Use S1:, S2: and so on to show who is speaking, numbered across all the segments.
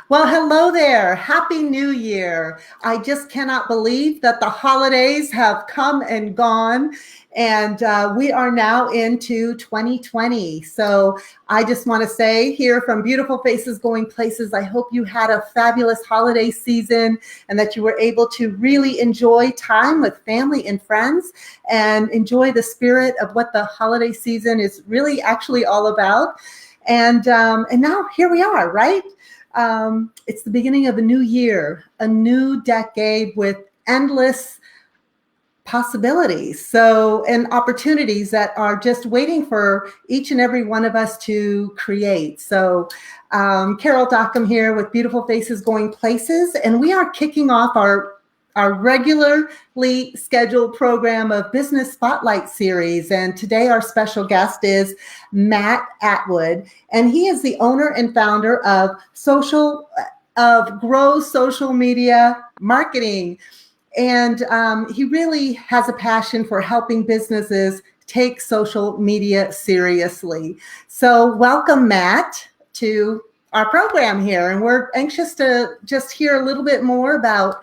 S1: Well, hello there. Happy New Year. I just cannot believe that the holidays have come and gone, and we are now into 2020. So I just want to say here from Beautiful Faces Going Places, I hope you had a fabulous holiday season and that you were able to really enjoy time with family and friends and enjoy the spirit of what the holiday season is really actually all about. And now here we are, right? It's the beginning of a new year, a new decade with endless possibilities. And opportunities that are just waiting for each and every one of us to create. Carol Dockum here with Beautiful Faces Going Places, and we are kicking off our regularly scheduled program of Business Spotlight series. And today our special guest is Matt Atwood, and he is the owner and founder of Grow Social Media Marketing. And he really has a passion for helping businesses take social media seriously. So welcome, Matt, to our program here. And we're anxious to just hear a little bit more about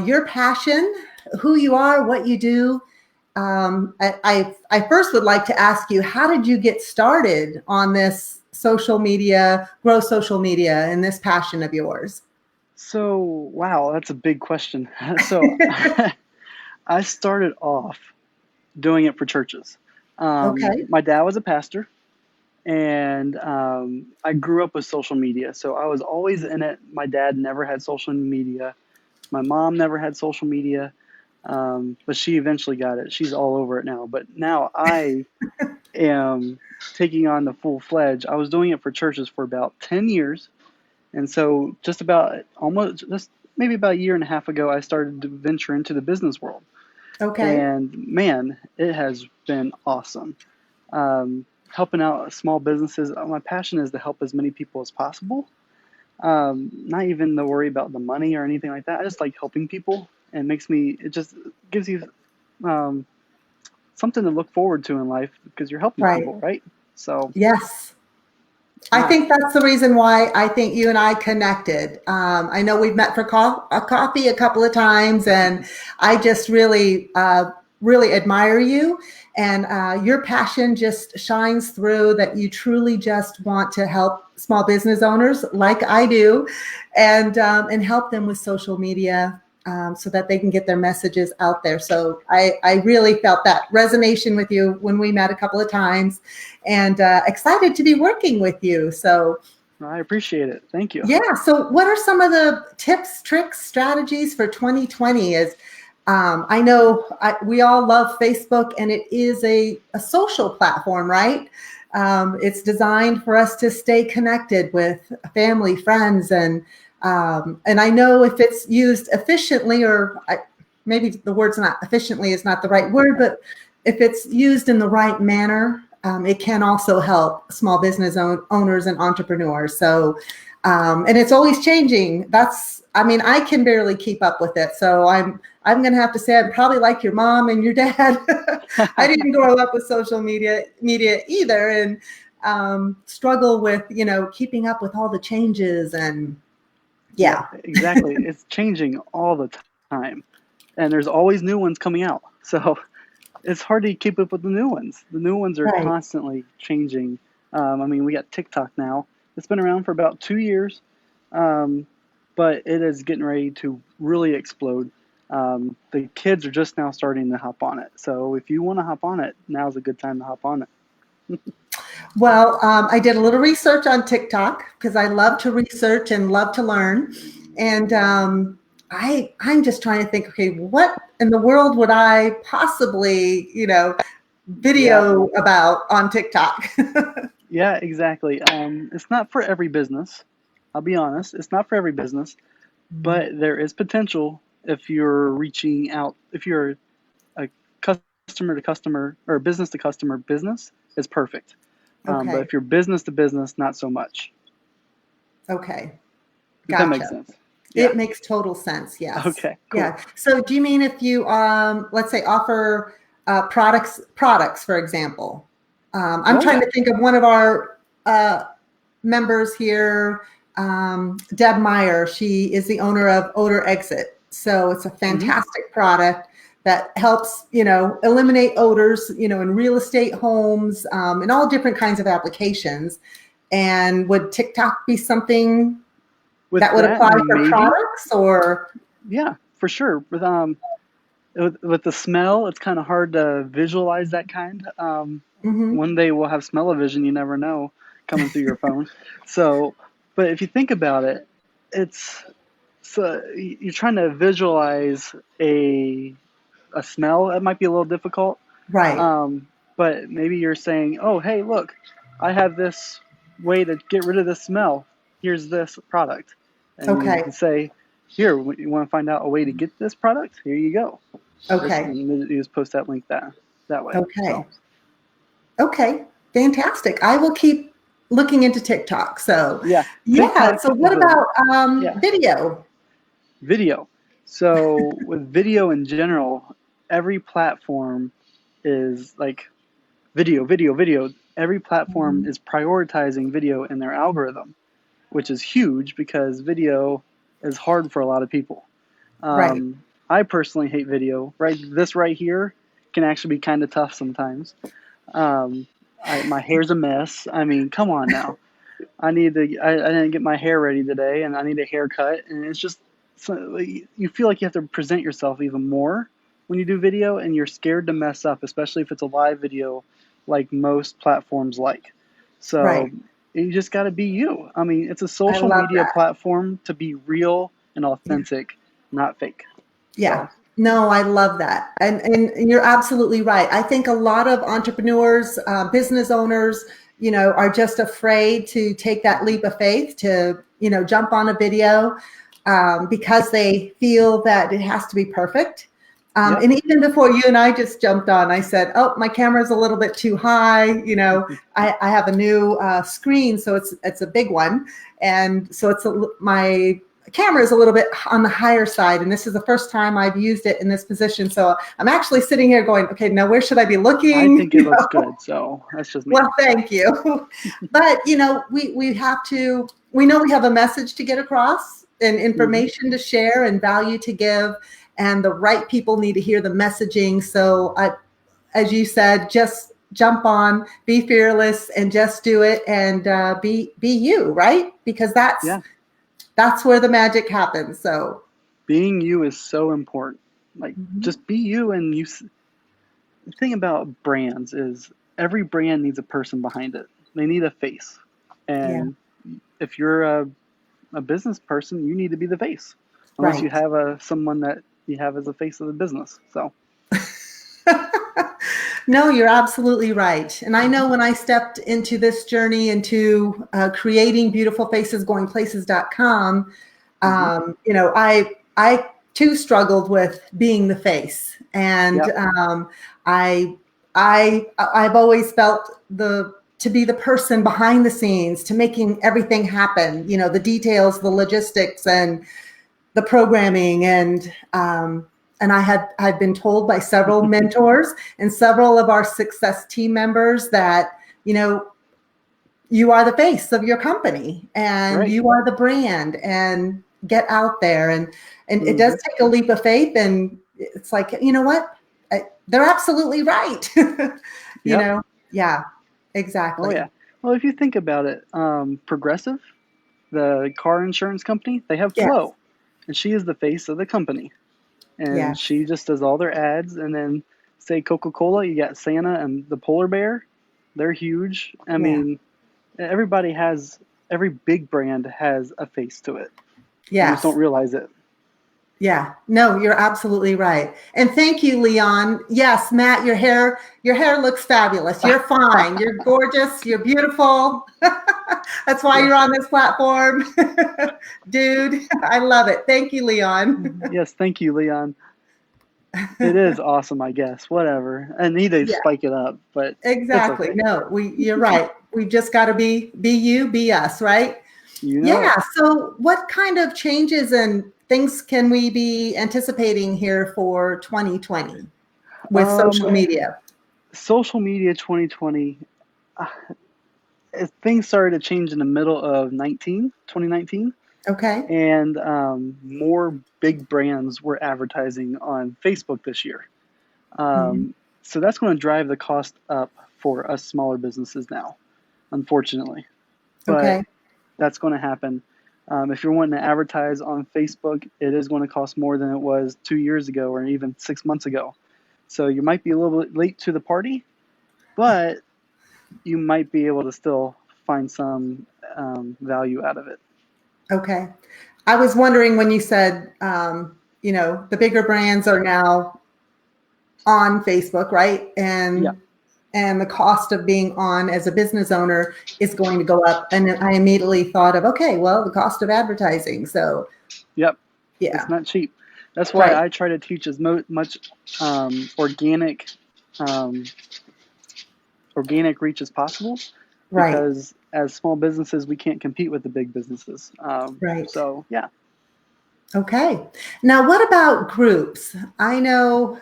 S1: your passion, who you are, what you do. I first would like to ask you, how did you get started on this social media, grow social media, and this passion of yours?
S2: So, wow, that's a big question. So, I started off doing it for churches.
S1: Okay.
S2: My dad was a pastor, and I grew up with social media. So, I was always in it. My dad never had social media. My mom never had social media, but she eventually got it. She's all over it now. But now I am taking on the full fledged. I was doing it for churches for about 10 years. And so just maybe about a year and a half ago, I started to venture into the business world.
S1: Okay.
S2: And man, it has been awesome. Helping out small businesses. My passion is to help as many people as possible. Not even to worry about the money or anything like that. I just like helping people, and it just gives you um, something to look forward to in life because you're helping
S1: Right.
S2: people, right? So,
S1: Yes. I
S2: yeah.
S1: think that's the reason why I think you and I connected. I know we've met for a coffee a couple of times, and I just really admire you. And your passion just shines through that you truly just want to help small business owners like I do and help them with social media so that they can get their messages out there. So I really felt that resonation with you when we met a couple of times and excited to be working with you. So
S2: I appreciate it. Thank you.
S1: yeah. So what are some of the tips, tricks, strategies for 2020? I know we all love Facebook, and it is a social platform, right? It's designed for us to stay connected with family, friends, and I know if it's used efficiently, maybe the word's not efficiently is not the right word, but if it's used in the right manner, it can also help small business owners and entrepreneurs. And it's always changing. I can barely keep up with it. So I'm going to have to say I'm probably like your mom and your dad. I didn't grow up with social media either, and struggle with, keeping up with all the changes and
S2: Yeah,
S1: yeah.
S2: exactly. It's changing all the time, and there's always new ones coming out. So it's hard to keep up with the new ones. The new ones are
S1: Right.
S2: constantly changing. We got TikTok now. It's been around for about 2 years, um, but it is getting ready to really explode. The kids are just now starting to hop on it. So if you want to hop on it, now's a good time to hop on it.
S1: Well, I did a little research on TikTok because I love to research and love to learn. And I'm just trying to think, okay, what in the world would I possibly,
S2: Yeah,
S1: video about on TikTok?
S2: yeah, exactly. It's not for every business. I'll be honest, it's not for every business. But there is potential if you're reaching out, if you're a customer to customer or business to customer business, it's perfect. But
S1: Okay.
S2: if you're business to business, not so much.
S1: Okay.
S2: If that makes
S1: Gotcha.
S2: sense. Yeah.
S1: It makes total sense. Yes.
S2: Okay, cool.
S1: Yeah. So do you mean if you, let's say, offer products, for example? I'm
S2: Oh,
S1: trying
S2: yeah.
S1: to think of one of our members here. Deb Meyer. She is the owner of Odor Exit. So it's a
S2: Hmm.
S1: fantastic product that helps, eliminate odors, in real estate homes, in all different kinds of applications. And would TikTok be something
S2: With
S1: that would
S2: that,
S1: apply for
S2: maybe,
S1: products or?
S2: yeah, for sure. With the smell, it's kind of hard to visualize that kind.
S1: Mhm.
S2: One day we'll have smell-o-vision. You never know, coming through your phone. So, but if you think about it, it's so you're trying to visualize a smell. It might be a little difficult.
S1: Right.
S2: Um, but maybe you're saying, oh, hey, look, I have this way to get rid of the smell. Here's this product. And you
S1: Okay.
S2: can say, here, you want to find out a way to get this product? Here you go.
S1: Okay.
S2: You just post that link that way.
S1: Okay.
S2: So,
S1: Okay. Fantastic. I will keep looking into TikTok. So,
S2: yeah,
S1: yeah.
S2: TikTok
S1: So, what
S2: is
S1: about
S2: yeah,
S1: video?
S2: video. So, with video in general, every platform is like video, video, video. Every platform
S1: Mhm.
S2: is prioritizing video in their algorithm, which is huge because video is hard for a lot of people.
S1: Right.
S2: I personally hate video. This right here can actually be kind of tough sometimes. Um, my hair's a mess. I mean, come on now. I didn't get my hair ready today, and I need a haircut, and it's just so, you feel like you have to present yourself even more when you do video, and you're scared to mess up, especially if it's a live video, like most platforms like. So
S1: Right.
S2: you just got to be you. I mean, it's a
S1: I
S2: social
S1: love
S2: media
S1: that.
S2: platform to be real and
S1: Yeah.
S2: authentic, not fake.
S1: Yeah.
S2: So
S1: No, I love that. And you're absolutely right. I think a lot of entrepreneurs, business owners, are just afraid to take that leap of faith to, jump on a video because they feel that it has to be perfect.
S2: yep.
S1: And even before you and I just jumped on, I said, "Oh, my camera's a little bit too high." I have a new screen, so it's a big one, and so my camera is a little bit on the higher side, and this is the first time I've used it in this position. So I'm actually sitting here going, "Okay, now where should I be
S2: I
S1: looking?"
S2: think it looks good. So that's just me.
S1: Well, thank you. But we have to. We know we have a message to get across, and
S2: Hmm.
S1: information to share, and value to give, and the right people need to hear the messaging. So, as you said, just jump on, be fearless, and just do it, and be you, right? Because
S2: Yeah.
S1: that's where the magic happens. So,
S2: Being you is so important. Like,
S1: mhm.
S2: just be you. And the thing about brands is every brand needs a person behind it. They need a face.
S1: Yeah,
S2: And if you're a business person, you need to be the face, unless you
S1: right.
S2: have someone that you have as a face of the business. So,
S1: No, you're absolutely right. And I know when I stepped into this journey into creating beautiful faces, goingplaces.com,
S2: hmm,
S1: I too struggled with being the face. And
S2: yep,
S1: I, I've always felt to be the person behind the scenes, to making everything happen, the details, the logistics, and the programming, and I've been told by several mentors and several of our success team members that you are the face of your company, and
S2: right.
S1: you are the brand, and get out there, and it does
S2: Hmm.
S1: take a leap of faith, and it's like, what, they're absolutely right. you
S2: Yep.
S1: know yeah,
S2: Oh,
S1: exactly.
S2: yeah. Well, if you think about it, Progressive, the car insurance company, they have
S1: Yes.
S2: Flo, and she is the face of the company. And
S1: Yes.
S2: she just does all their ads. And then, say Coca-Cola, you got Santa and the polar bear. They're huge. I
S1: Yeah.
S2: mean, every big brand has a face to it. You just don't
S1: Yes.
S2: realize it.
S1: Yeah, no, you're absolutely right. And thank you, Leon. Yes, Matt, your hair looks fabulous. You're fine. You're gorgeous. You're beautiful. That's why
S2: Yes.
S1: you're on this platform. Dude, I love it. Thank you, Leon.
S2: Yes, thank you, Leon. It is awesome, I guess. Whatever. I need to
S1: Yeah,
S2: spike it up, but it's
S1: exactly.
S2: okay.
S1: No, you're right. We just got to be you, be us, right?
S2: You know it.
S1: Yeah. So, what kind of changes and things can we be anticipating here for 2020 with social
S2: Um,
S1: media?
S2: Social media 2020. things started to change in the middle of 2019,
S1: Okay.
S2: and more big brands were advertising on Facebook this year.
S1: Mhm.
S2: So that's going to drive the cost up for us smaller businesses now, unfortunately. But
S1: Okay.
S2: that's going to happen. If you're wanting to advertise on Facebook, it is going to cost more than it was 2 years ago or even 6 months ago. So you might be a little bit late to the party, but you might be able to still find some value out of it.
S1: Okay. I was wondering when you said, the bigger brands are now on Facebook, right?
S2: Yeah.
S1: And the cost of being on as a business owner is going to go up. And I immediately thought of, okay, well, the cost of advertising. So
S2: Yep. It's
S1: yeah,
S2: not cheap. That's why
S1: right,
S2: I try to teach as much organic um, organic reach as possible,
S1: right,
S2: because as small businesses we can't compete with the big businesses.
S1: right.
S2: So yeah.
S1: Okay. Now, what about groups? I know,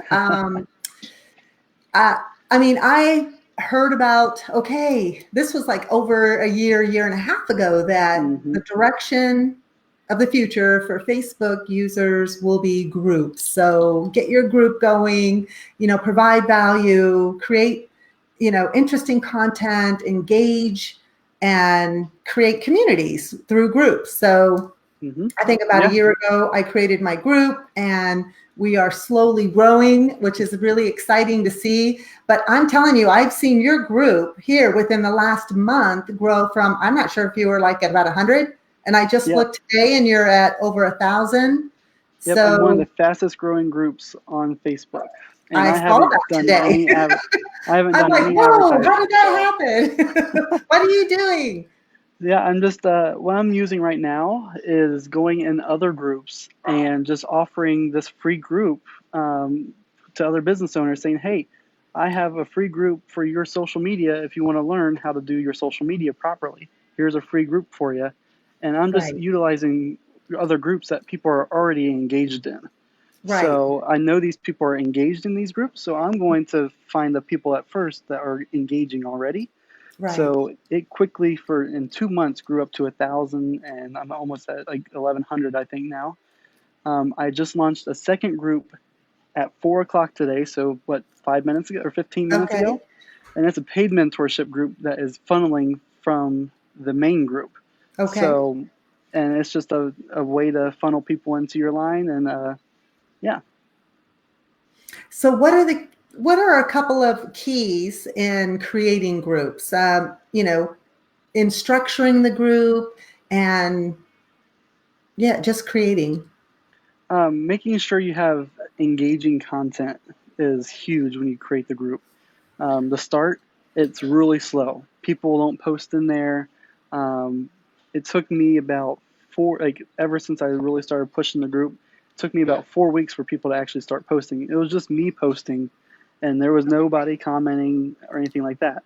S1: I, I mean, I heard about, okay, this was like over a year and a half ago, that
S2: Hmm.
S1: the direction of the future for Facebook users will be groups. So get your group going, provide value, create, interesting content, engage, and create communities through groups. So
S2: Hmm.
S1: I think about a
S2: Yeah.
S1: year ago, I created my group, and we are slowly growing, which is really exciting to see. But I'm telling you, I've seen your group here within the last month grow from, I'm not sure if you were like at about 100, and I just
S2: Yep.
S1: looked today and you're at over 1,000.
S2: Yep. I'm one of
S1: So
S2: the fastest growing groups on Facebook, and
S1: I
S2: I
S1: saw that
S2: haven't done
S1: today.
S2: any I haven't
S1: I'm
S2: done
S1: like,
S2: any
S1: whoa, how
S2: advertising.
S1: did that
S2: So
S1: happen? What are you doing?
S2: yeah, I'm just what I'm using right now is going in other groups and just offering this free group to other business owners, saying, "Hey, I have a free group for your social media. If you want to learn how to do your social media properly, here's a free group for you." And I'm just
S1: Right,
S2: utilizing other groups that people are already engaged in.
S1: right,
S2: So I know these people are engaged in these groups, so I'm going to find the people at first that are engaging already.
S1: right.
S2: So it quickly, for in 2 months, grew up to 1,000, and I'm almost at like 1,100, I think now. I just launched a second group at 4 o'clock today. So what, 5 minutes ago or 15 minutes
S1: Okay,
S2: ago, and it's a paid mentorship group that is funneling from the main group.
S1: okay.
S2: So, and it's just a way to funnel people into your line, and yeah.
S1: So what are a couple of keys in creating groups? In structuring the group, and yeah, just creating.
S2: Making sure you have engaging content is huge when you create the group. The start, it's really slow. People don't post in there. Um, it took me about ever since I really started pushing the group, it took me about 4 weeks for people to actually start posting. It was just me posting, and there was nobody commenting or anything like that.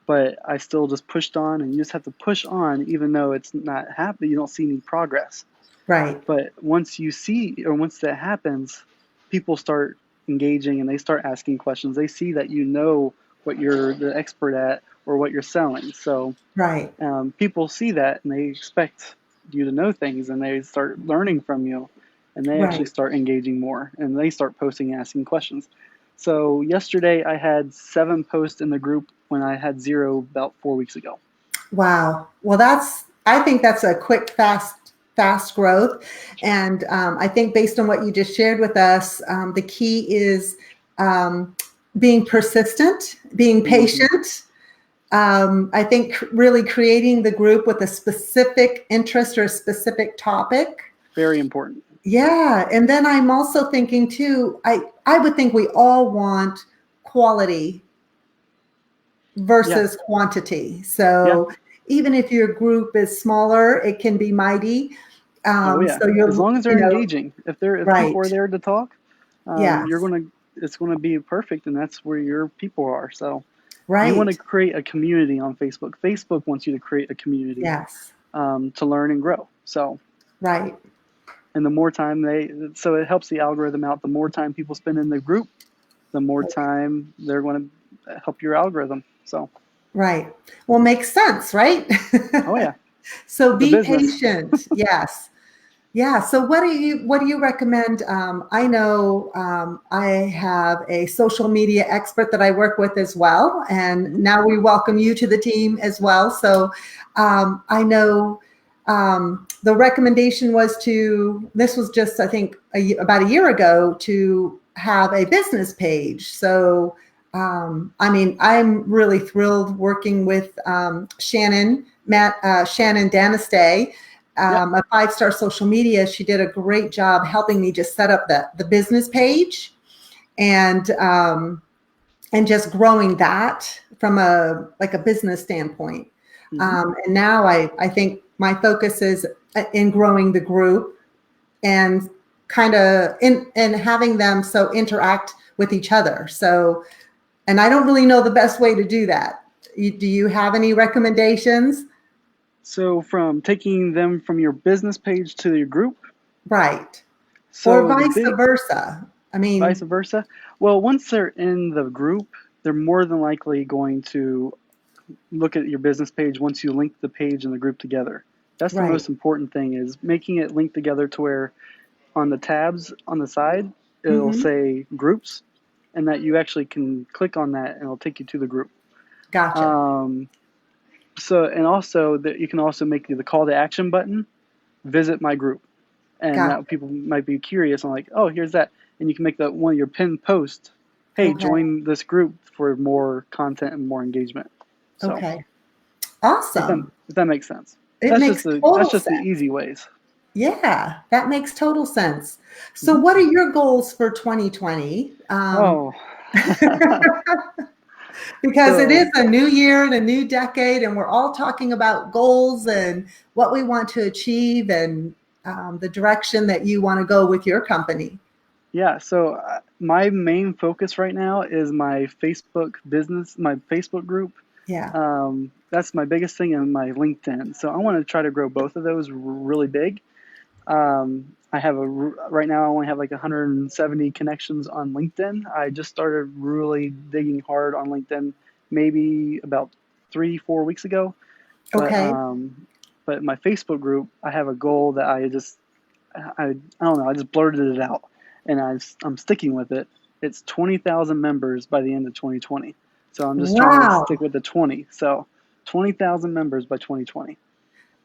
S2: But I still just pushed on, and you just have to push on, even though it's not happening. You don't see any progress.
S1: Right,
S2: But once that happens, people start engaging and they start asking questions. They see that you know what you're the expert at or what you're selling. So
S1: right,
S2: people see that and they expect you to know things, and they start learning from you, and they actually
S1: right.
S2: start engaging more, and they start posting and asking questions. So yesterday I had 7 posts in the group when I had zero about 4 weeks ago.
S1: Wow. Well, I think that's a quick, fast growth. And I think based on what you just shared with us, the key is um, being persistent, being
S2: Hmm.
S1: patient. I think really creating the group with a specific interest or a specific topic.
S2: Very important.
S1: Yeah, and then I'm also thinking too, I would think we all want quality
S2: Yeah.
S1: versus quantity.
S2: Yeah.
S1: So even if your group is smaller, it can be mighty.
S2: Oh yeah,
S1: So
S2: as
S1: you're,
S2: long as they're engaging. If people are
S1: right.
S2: there to talk, you're
S1: Yes,
S2: gonna it's gonna be perfect, and that's where your people are. So you want to
S1: right.
S2: create a community on Facebook. Facebook wants you to create a community
S1: Yes,
S2: to learn and grow. So,
S1: right.
S2: and the more time so it helps the algorithm out. The more time people spend in the group, the more time they're going to help your algorithm. So
S1: Right. Well, makes sense, right?
S2: Oh yeah,
S1: So
S2: it's a
S1: be
S2: business.
S1: patient. Yes. Yeah. So what do you recommend? I know I have a social media expert that I work with as well, and
S2: Mhm.
S1: now we welcome you to the team as well. So I know the recommendation was to. This was just I think about a year ago to have a business page. So I mean, I'm really thrilled working with Shannon Danistay,
S2: Yep.
S1: a 5-star social media. She did a great job helping me just set up the business page and just growing that from a like a business standpoint.
S2: Hmm.
S1: And now I think my focus is in growing the group and kind of in having them so interact with each other. So, and I don't really know the best way to do that. Do you have any recommendations?
S2: So from taking them from your business page to your group,
S1: Right. Or
S2: so the
S1: vice
S2: big
S1: versa. I
S2: vice
S1: mean,
S2: versa. Well, once they're in the group, they're more than likely going to look at your business page once you link the page and the group together. That's the
S1: right.
S2: most important thing, is making it link together to where on the tabs on the side it'll
S1: Hmm.
S2: say groups, and that you actually can click on that and it'll take you to the group.
S1: Gotcha.
S2: Um, so and also that you can also make the call to action button, visit my group, and that
S1: Gotcha.
S2: people might be curious and like, oh, here's that, and you can make that one of your pinned posts. Hey,
S1: Okay.
S2: join this group for more content and more engagement. So
S1: Okay.
S2: if that
S1: Awesome.
S2: if that makes sense,
S1: It
S2: that's
S1: makes
S2: that's
S1: total
S2: just the
S1: sense.
S2: easy ways.
S1: Yeah, that makes total sense. So,
S2: Hmm.
S1: what are your goals for 2020?
S2: Oh,
S1: Because it is
S2: so
S1: a new year and a new decade, and we're all talking about goals and what we want to achieve and the direction that you want to go with your company.
S2: yeah, so my main focus right now is my Facebook business, my Facebook group.
S1: Yeah.
S2: That's my biggest thing, and my LinkedIn. So I want to try to grow both of those really big. I have right now I only have like 170 connections on LinkedIn. I just started really digging hard on LinkedIn maybe about 3-4 weeks ago. But
S1: Okay.
S2: my Facebook group, I have a goal that I don't know, I just blurted it out, and I'm sticking with it. It's 20,000 members by the end of 2020. So I'm just trying to stick
S1: Wow.
S2: with the 20. So 20,000 members by 2020.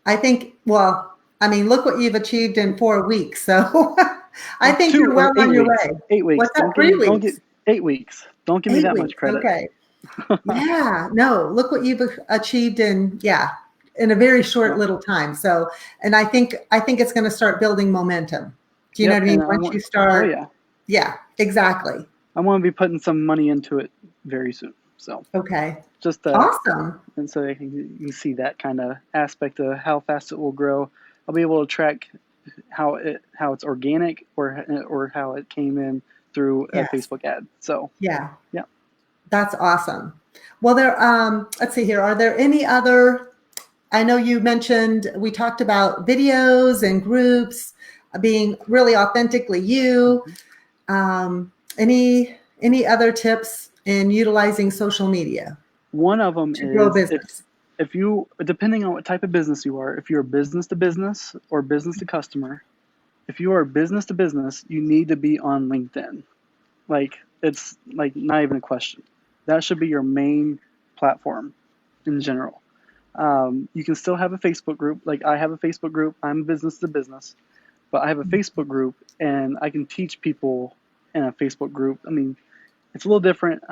S1: I think, well, I mean, look what you've achieved in 4 weeks. So I
S2: Well,
S1: think you're
S2: two or
S1: well on
S2: eight
S1: your
S2: weeks.
S1: way.
S2: 8 weeks.
S1: What's that? 3 weeks?
S2: Don't get 8 weeks. Don't give me
S1: Eight
S2: that much
S1: weeks.
S2: credit.
S1: Okay. Yeah. No, look what you've achieved in, yeah, in a very short
S2: Yep.
S1: little time. So, and I think it's going to start building momentum. Do you know
S2: Yep.
S1: what I mean?
S2: And I
S1: Once
S2: want.
S1: you
S2: Oh
S1: start,
S2: yeah.
S1: yeah, exactly.
S2: I want to be putting some money into it very soon. So
S1: Okay.
S2: just
S1: Awesome.
S2: and so you can see that kind of aspect of how fast it will grow. I'll be able to track how it's organic, or how it came in through a
S1: Yes.
S2: Facebook ad. So
S1: Yeah.
S2: yeah.
S1: That's awesome. Well, let's see here. Are there any other, I know you mentioned, we talked about videos and groups being really authentically you.
S2: Mhm.
S1: Any other tips in utilizing social media
S2: One of them
S1: to grow
S2: is
S1: business?
S2: if you, depending on what type of business you are, if you're business to business or business to customer, if you are business to business, you need to be on LinkedIn. Like, it's like not even a question. That should be your main platform in general. You can still have a Facebook group. Like, I have a Facebook group. I'm business to business, but I have a Facebook group, and I can teach people in a Facebook group. I mean, it's a little different,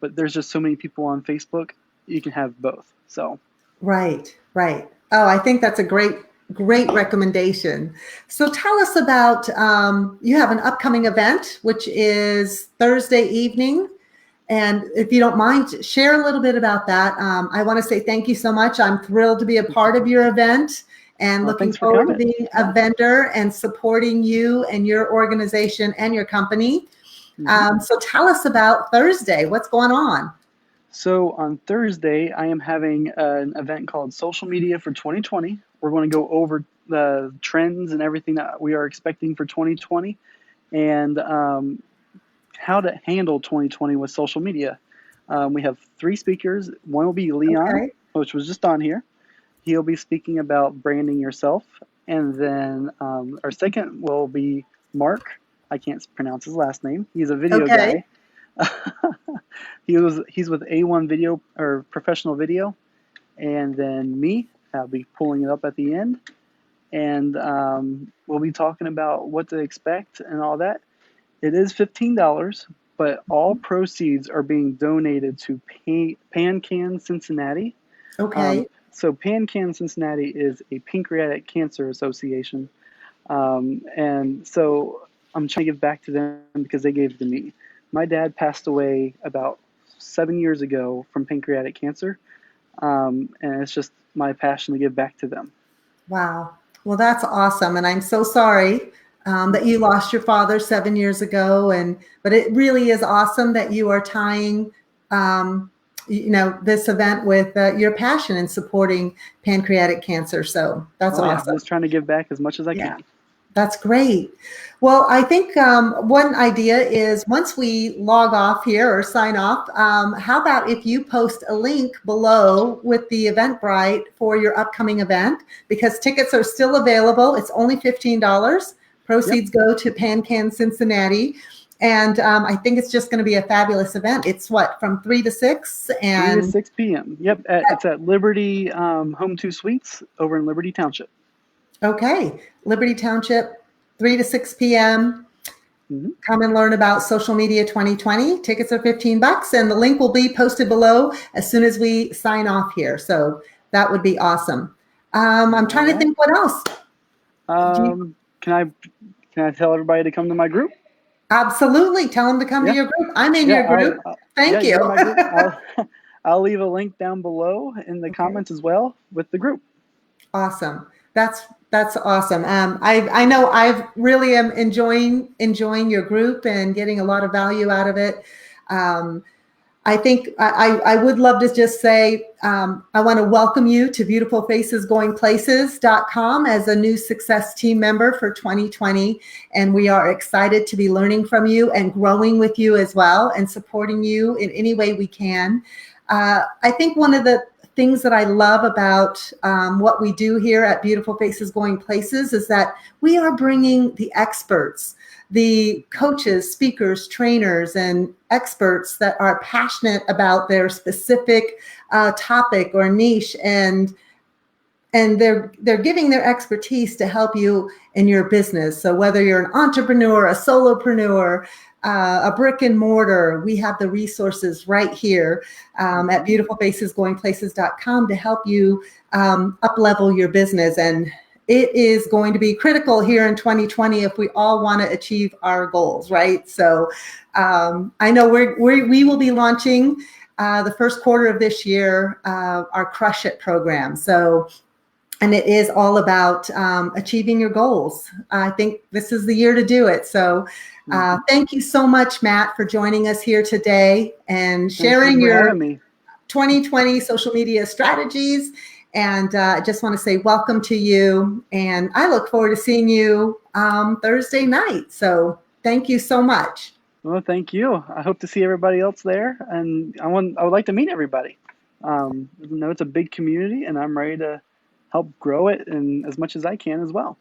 S2: but there's just so many people on Facebook. You can have both. So
S1: Right, right. Oh, I think that's a great recommendation. So tell us about, you have an upcoming event, which is Thursday evening. And if you don't mind, share a little bit about that. I want to say thank you so much. I'm thrilled to be a part of your event and
S2: well,
S1: looking
S2: thanks for
S1: forward to
S2: coming.
S1: being a
S2: Yeah.
S1: vendor and supporting you and your organization and your company.
S2: Hmm.
S1: So tell us about Thursday. What's going on?
S2: So on Thursday, I am having an event called Social Media for 2020. We're going to go over the trends and everything that we are expecting for 2020, and how to handle 2020 with social media. We have 3 speakers. One will be Leon,
S1: Okay.
S2: which was just on here. He'll be speaking about branding yourself. And then our second will be Mark. I can't pronounce his last name. He's a video
S1: Okay.
S2: guy. He's with A1 Video or Professional Video. And then me, I'll be pulling it up at the end. And we'll be talking about what to expect and all that. It is $15, but all proceeds are being donated to PanCan Cincinnati.
S1: Okay.
S2: So PanCan Cincinnati is a pancreatic cancer association. And so I'm trying to give back to them because they gave to me. My dad passed away about 7 years ago from pancreatic cancer. And it's just my passion to give back to them.
S1: Wow. Well, that's awesome. And I'm so sorry that you lost your father 7 years ago. But it really is awesome that you are tying, this event with your passion in supporting pancreatic cancer. So that's awesome.
S2: I'm just trying to give back as much as I
S1: Yeah.
S2: can.
S1: That's great. Well, I think one idea is once we log off here or sign off, how about if you post a link below with the Eventbrite for your upcoming event, because tickets are still available. It's only $15. Proceeds go to PanCan Cincinnati. And I think it's just going to be a fabulous event. It's what, from 3 to 6?
S2: 3 to 6 p.m. Yep, it's at Liberty Home 2 Suites over in Liberty Township.
S1: Okay, Liberty Township, 3 to 6 p.m.
S2: Mm-hmm.
S1: Come and learn about Social Media 2020. Tickets are $15, and the link will be posted below as soon as we sign off here. So that would be awesome. I'm trying to think what else.
S2: Can I tell everybody to come to my group?
S1: Absolutely. Tell them to come to your group. I'm in your group. Thank you.
S2: You're in my group. I'll leave a link down below in the comments as well with the group.
S1: Awesome. That's awesome. I know I really am enjoying your group and getting a lot of value out of it. I think I would love to just say I want to welcome you to beautifulfacesgoingplaces.com as a new success team member for 2020. And we are excited to be learning from you and growing with you as well and supporting you in any way we can. I think one of the things that I love about what we do here at Beautiful Faces Going Places is that we are bringing the experts, the coaches, speakers, trainers, and experts that are passionate about their specific topic or niche, and they're giving their expertise to help you in your business. So whether you're an entrepreneur, a solopreneur, a brick and mortar, we have the resources right here at beautifulfacesgoingplaces.com to help you up-level your business. And it is going to be critical here in 2020 if we all want to achieve our goals, right? So I know we will be launching the first quarter of this year our Crush It program. And it is all about achieving your goals. I think this is the year to do it. So thank you so much, Matt, for joining us here today and sharing your 2020 social media strategies. And I just want to say welcome to you. And I look forward to seeing you Thursday night. So thank you so much.
S2: Well, thank you. I hope to see everybody else there. And I would like to meet everybody. It's a big community, and I'm ready to help grow it and as much as I can as well.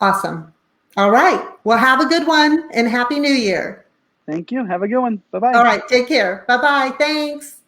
S1: Awesome. All right. Well, have a good one and Happy New Year.
S2: Thank you. Have a good one. Bye-bye.
S1: All right. Take care. Bye-bye. Thanks.